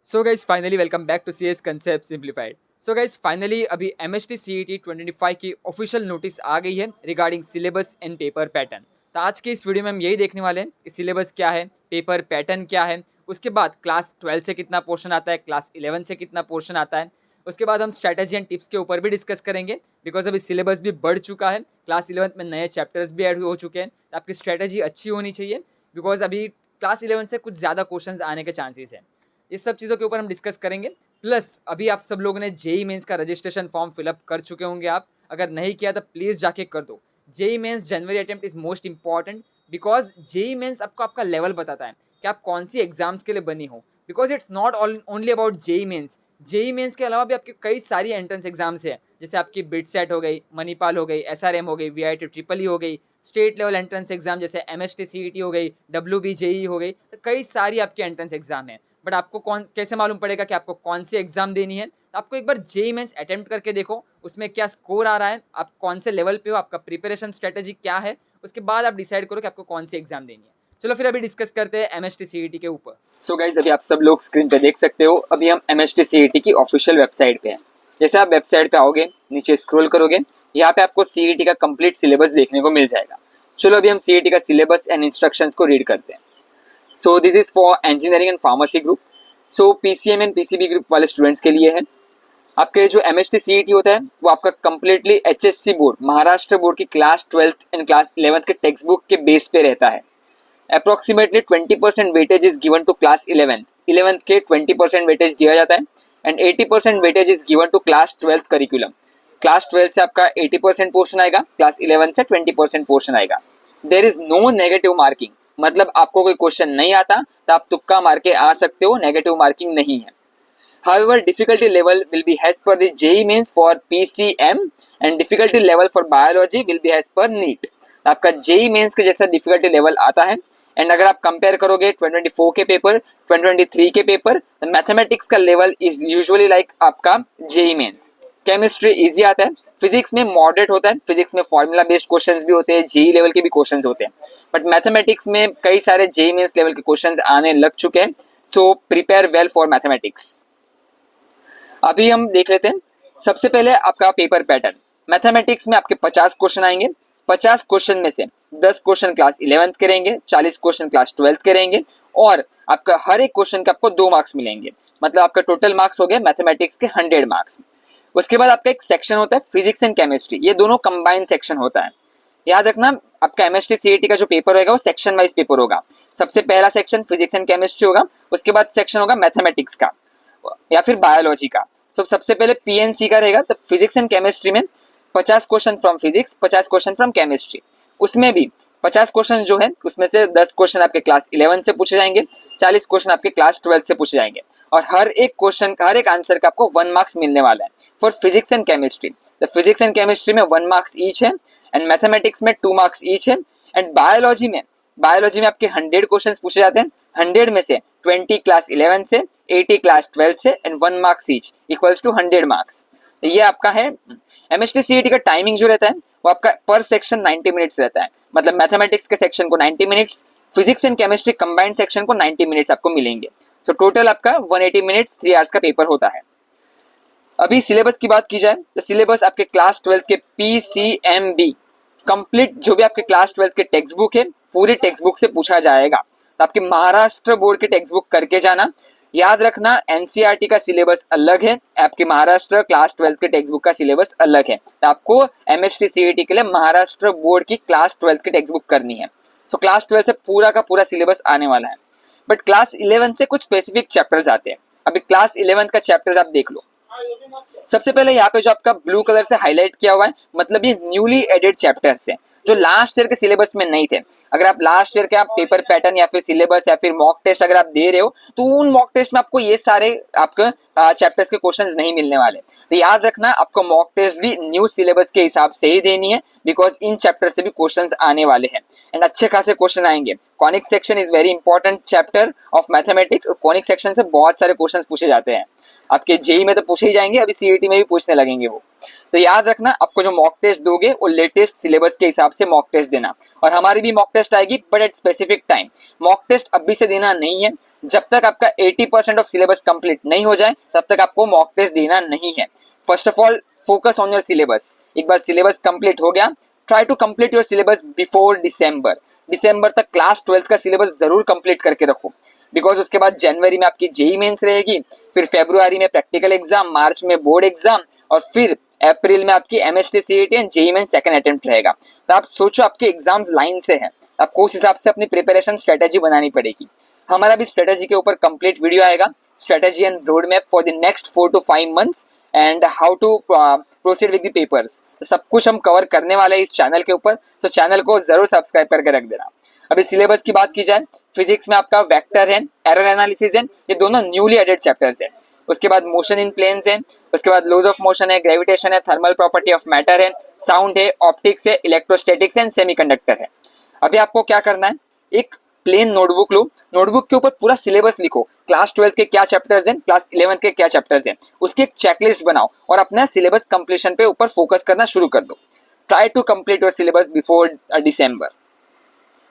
So guys finally welcome back to CS concept simplified. So guys finally अभी MHT CET 2025 की official notice आ गई है regarding syllabus and paper pattern. तो आज के इस वीडियो में हम यही देखने वाले हैं कि सिलेबस क्या है, पेपर पैटर्न क्या है, उसके बाद क्लास 12 से कितना पोर्शन आता है, क्लास 11 से कितना पोर्शन आता है। उसके बाद हम स्ट्रैटेजी एंड टिप्स के ऊपर भी डिस्कस करेंगे बिकॉज अभी सिलेबस भी बढ़ चुका है, क्लास 11 में नए चैप्टर्स भी ऐड हो चुके हैं। तो आपकी स्ट्रैटेजी अच्छी होनी चाहिए बिकॉज अभी क्लास 11 से कुछ ज़्यादा क्वेश्चंस आने के चांसेस हैं। इस सब चीज़ों के ऊपर हम डिस्कस करेंगे। प्लस अभी आप सब लोगों ने जेई मेंस का रजिस्ट्रेशन फॉर्म फिलअप कर चुके होंगे। आप अगर नहीं किया तो प्लीज़ जाके कर दो। JEE Mains January attempt is most important because JEE Mains आपको आपका लेवल बताता है कि आप कौन सी एग्जाम्स के लिए बनी हो। Because it's not only about JEE Mains. JEE Mains के अलावा भी आपके कई सारी एंट्रेंस एग्जाम्स हैं, जैसे आपकी बिट सेट हो गई, मणिपाल हो गई, एसआरएम हो गई, वीआईटी ट्रिपल ई हो गई, स्टेट लेवल एंट्रेंस एग्जाम जैसे एमएचटी सीईटी हो गई, डब्ल्यूबी जेई हो गई। तो कई सारी आपकी एंट्रेंस एग्जाम है। बट आपको कौन कैसे मालूम पड़ेगा कि आपको कौन सी एग्जाम देनी है? तो आपको एक बार जेई मेंस अटेम्प्ट करके देखो, उसमें क्या स्कोर आ रहा है, आप कौन से लेवल पे हो, आपका प्रिपरेशन स्ट्रेटेजी क्या है। उसके बाद आप डिसाइड करो कि आपको कौन सी एग्जाम देनी है। चलो फिर अभी डिस्कस करते हैं एमएचटी सीईटी के ऊपर। सो गाइज अभी आप सब लोग स्क्रीन पे देख सकते हो, अभी हम एमएचटी सीईटी की ऑफिशियल वेबसाइट पे हैं। जैसे आप वेबसाइट पे आओगे, नीचे स्क्रॉल करोगे, यहाँ पे आपको सीईटी का कंप्लीट सिलेबस देखने को मिल जाएगा। चलो अभी हम सीईटी का सिलेबस एंड इंस्ट्रक्शंस को रीड करते हैं। So this is for engineering and pharmacy group. So PCM and PCB group वाले स्टूडेंट्स के लिए है। आपके जो एमएचटी सीईटी होता है वो आपका completely HSC board, Maharashtra board की class 12th and class 11th के टेक्स्ट बुक के बेस पे रहता है। Approximately 20% weightage is given to class 11th के 20% वेटेज दिया जाता है and 80% weightage is given to class 12th curriculum. Class 12 से आपका 80% पोर्शन आएगा, क्लास 11 से 20% पोर्शन आएगा। There is no negative marking, मतलब आपको कोई क्वेश्चन नहीं आता तो आप तुक्का मार के आ सकते हो, नेगेटिव मार्किंग नहीं है। However, difficulty level will be as per the JEE means for PCM and difficulty level for biology will be as per NEET। आपका JEE means के जैसा difficulty level आता है। एंड अगर आप कंपेयर करोगे 2024 के पेपर, 2023 के पेपर, तो मैथमेटिक्स का लेवल इज यूजुअली लाइक आपका JEE means। केमिस्ट्री इजी आता है, फिजिक्स में मॉडरेट होता है, फिजिक्स में फॉर्मूला बेस्ड क्वेश्चंस भी होते हैं, जेई लेवल के भी क्वेश्चंस होते हैं। बट मैथमेटिक्स में कई सारे जेई मेंस लेवल के क्वेश्चंस आने लग चुके हैं। So prepare well for mathematics. अभी हम देख लेते हैं सबसे पहले आपका पेपर पैटर्न। मैथमेटिक्स में आपके 50 क्वेश्चन आएंगे। 50 क्वेश्चन में से 10 क्वेश्चन क्लास 11th के रहेंगे, 40 क्वेश्चन क्लास 12th के रहेंगे और आपका हर एक क्वेश्चन के आपको 2 मार्क्स मिलेंगे। मतलब आपका टोटल मार्क्स हो गए मैथमेटिक्स के 100 मार्क्स। उसके बाद आपका एक सेक्शन होता है फिजिक्स एंड केमिस्ट्री, ये दोनों कंबाइंड सेक्शन होता है। याद रखना आपका एमएचटी सीईटी का जो पेपर होगा वो सेक्शन वाइज पेपर होगा। सबसे पहला सेक्शन फिजिक्स एंड केमिस्ट्री होगा, उसके बाद सेक्शन होगा मैथमेटिक्स का या फिर बायोलॉजी का। सबसे पहले पीएनसी का रहेगा, तो फिजिक्स एंड केमिस्ट्री में 50 question from physics, 50 question from chemistry. उसमें भी 50 क्वेश्चन जो है उसमें से 10 क्वेश्चन आपके क्लास 11 से पूछे जाएंगे, 40 क्वेश्चन आपके क्लास 12 से पूछे जाएंगे और हर एक क्वेश्चन हर एक आंसर का आपको 1 मार्क्स मिलने वाला है फॉर फिजिक्स एंड केमिस्ट्री। तो फिजिक्स एंड केमिस्ट्री में 1 मार्क्स ईच है एंड मैथमेटिक्स में 2 मार्क्स ईच है। एंड बायोलॉजी में आपके 100 क्वेश्चंस पूछे जाते हैं, 100 में से 20 क्लास 11 से, 80 क्लास 12 से and 1 marks each equals to 100 marks. तो ये आपका है एमएचटी सीईटी का टाइमिंग जो रहता है वो आपका पर सेक्शन 90 मिनट्स रहता है। मतलब मैथमेटिक्स के सेक्शन को 90 minutes, physics and chemistry combined section को 90 मिनट्स आपको मिलेंगे। सो टोटल आपका 180 मिनट्स 3 आवर्स का पेपर होता है। अभी सिलेबस की बात की जाए तो सिलेबस आपके क्लास 12 के पीसीएमबी कंप्लीट जो भी आपके क्लास 12 के टेक्स्ट बुक है पूरी टेक्स्ट बुक से पूछा जाएगा। तो आपके महाराष्ट्र बोर्ड के टेक्स्ट बुक करके जाना। याद रखना एनसीईआरटी का सिलेबस अलग है, आपके महाराष्ट्र क्लास 12 के टेक्स्ट बुक का सिलेबस अलग है। तो आपको एमएचटी सीईटी के लिए महाराष्ट्र बोर्ड की क्लास 12 की टेक्स्ट बुक करनी है। सो क्लास 12 से पूरा का पूरा सिलेबस आने वाला है। बट क्लास 11 से कुछ स्पेसिफिक चैप्टर्स आते हैं। अभी क्लास 11 का चैप्टर्स आप देख लो। सबसे पहले यहाँ पे जो आपका ब्लू कलर से हाईलाइट किया हुआ है, मतलब ये न्यूली एडेड चैप्टर्स है जो लास्ट ईयर के सिलेबस में नहीं थे। अगर आप लास्ट ईयर के आप पेपर पैटर्न या फिर सिलेबस या फिर मॉक टेस्ट अगर आप दे रहे हो तो उन मॉक टेस्ट में आपको ये सारे आपके चैप्टर्स के क्वेश्चंस नहीं मिलने वाले। तो याद रखना आपको मॉक टेस्ट भी न्यू सिलेबस के हिसाब से ही देनी है बिकॉज इन चैप्टर से भी क्वेश्चंस आने वाले हैं एंड अच्छे खासे क्वेश्चन आएंगे। Conic section is very important chapter of mathematics और कॉनिक सेक्शन से बहुत सारे क्वेश्चन पूछे जाते हैं। आपके जेई में तो पूछे ही जाएंगे, अभी सीईटी में भी पूछने लगेंगे वो। तो याद रखना, आपको जो मॉक टेस्ट दोगे वो लेटेस्ट सिलेबस के हिसाब से मॉक टेस्ट देना। और हमारी भी मॉक टेस्ट आएगी but at specific time. Mock test अभी से देना नहीं है, जब तक आपका 80% ऑफ सिलेबस कंप्लीट नहीं हो जाए तब तक आपको मॉक टेस्ट देना नहीं है। First of all focus on your syllabus. एक बार सिलेबस कंप्लीट हो गया, try to complete your syllabus before December तक क्लास 12th का सिलेबस जरूर कंप्लीट करके रखो, बिकॉज उसके बाद जनवरी में आपकी जेई मेंस रहेगी, फिर फरवरी में प्रैक्टिकल एग्जाम, मार्च में बोर्ड एग्जाम, और फिर अप्रैल में आपकी MST CET and JEE mains second attempt रहेगा। तो आप सोचो आपके एग्जाम्स लाइन से हैं, आपको उस हिसाब से अपनी प्रिपरेशन स्ट्रेटेजी बनानी पड़ेगी। हमारा भी स्ट्रेटेजी के ऊपर कंप्लीट वीडियो आएगा, strategy and road map for the next 4 to 5 months and how to proceed with the papers. सब कुछ हम कवर करने वाले हैं इस चैनल के ऊपर, तो चैनल को जरूर सब्सक्राइब करके रख देना। अभी सिलेबस की बात की जाए, फिजिक्स में आपका वेक्टर है, एरर एनालिसिस है, ये दोनों न्यूली एडेड चैप्टर्स है। उसके बाद मोशन इन प्लेन्स है, उसके बाद लॉज ऑफ मोशन है, ग्रेविटेशन है, थर्मल प्रॉपर्टी ऑफ मैटर है, साउंड है, ऑप्टिक्स है, इलेक्ट्रोस्टैटिक्स एंड सेमीकंडक्टर है। अभी आपको क्या करना है, एक प्लेन नोटबुक लो, नोटबुक के ऊपर पूरा सिलेबस लिखो, क्लास 12 के क्या चैप्टर्स हैं, क्लास 11 के क्या चैप्टर्स हैं, उसकी एक चेकलिस्ट बनाओ और अपना सिलेबस कंप्लीशन पे ऊपर फोकस करना शुरू कर दो। Try to complete your syllabus before December.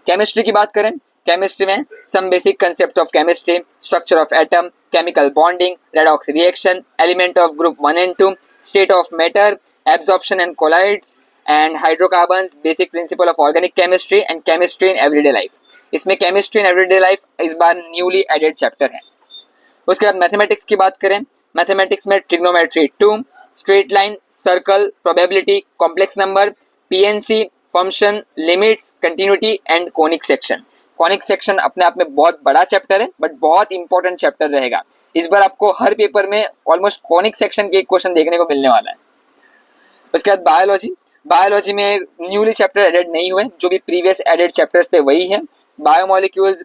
Chemistry की बात करें, केमिस्ट्री में some basic concept of chemistry, structure of atom, chemical bonding, redox reaction, element of group 1 and 2, state of matter, absorption and colloids and hydrocarbons, basic principle of organic chemistry and chemistry in everyday life. इसमें chemistry in everyday life इस बार newly added chapter है। उसके बाद mathematics की बात करें, mathematics में trigonometry 2, straight line, circle, probability, complex number, PNC, function, limits, continuity and conic section. Conic section अपने आप में बहुत बड़ा चैप्टर है बट बहुत इंपॉर्टेंट चैप्टर रहेगा। इस बार आपको हर पेपर में ऑलमोस्ट कॉनिक सेक्शन के एक क्वेश्चन देखने को मिलने वाला है। उसके बाद बायोलॉजी में न्यूली चैप्टर एडेड नहीं हुए, जो भी प्रीवियस एडेड चैप्टर्स थे वही है। Biomolecules,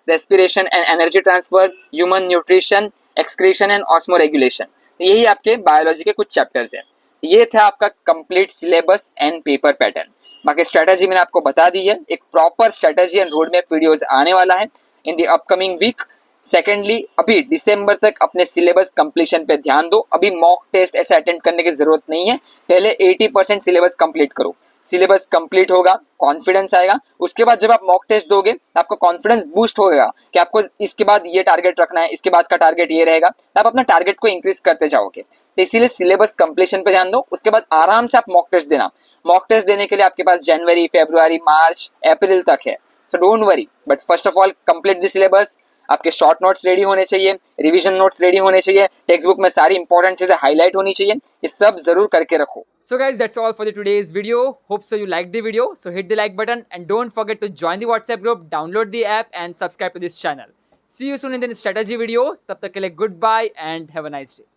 respiration and energy transfer, human nutrition, excretion and osmoregulation, यही आपके बायोलॉजी के कुछ चैप्टर्स हैं। ये था आपका complete syllabus and paper pattern. बाकी स्ट्रेटजी मैंने आपको बता दी है, एक proper strategy and road map videos आने वाला है in the upcoming week. Secondly, अभी दिसंबर तक अपने सिलेबस कंप्लीशन पे ध्यान दो। अभी मॉक टेस्ट ऐसे अटेंड करने की जरूरत नहीं है, पहले 80% सिलेबस कंप्लीट करो। सिलेबस कंप्लीट होगा, कॉन्फिडेंस आएगा, उसके बाद जब आप मॉक टेस्ट दोगे तो आपका कॉन्फिडेंस बूस्ट होगा कि आपको इसके बाद ये टारगेट रखना है, इसके बाद का टारगेट ये रहेगा, तो आप अपना टारगेट को इंक्रीज करते जाओगे। तो इसीलिए सिलेबस कंप्लीशन पे ध्यान दो, उसके बाद आराम से आप मॉक टेस्ट देना। मॉक टेस्ट देने के लिए आपके पास जनवरी, फरवरी, मार्च, अप्रैल तक है, so don't worry. But first of all complete the syllabus. आपके शॉर्ट नोट्स रेडी होने चाहिए, रिवीजन नोट्स रेडी होने चाहिए, टेक्स्ट बुक में सारी इंपॉर्टेंट चीजें हाईलाइट होनी चाहिए, ये सब जरूर करके रखो। So guys, that's all for the today's video. Hope so you liked the video. So hit the like button and don't forget to join the WhatsApp group, download the app and subscribe to this channel. See you soon in the strategy video. तब तक के लिए goodbye and have a nice day.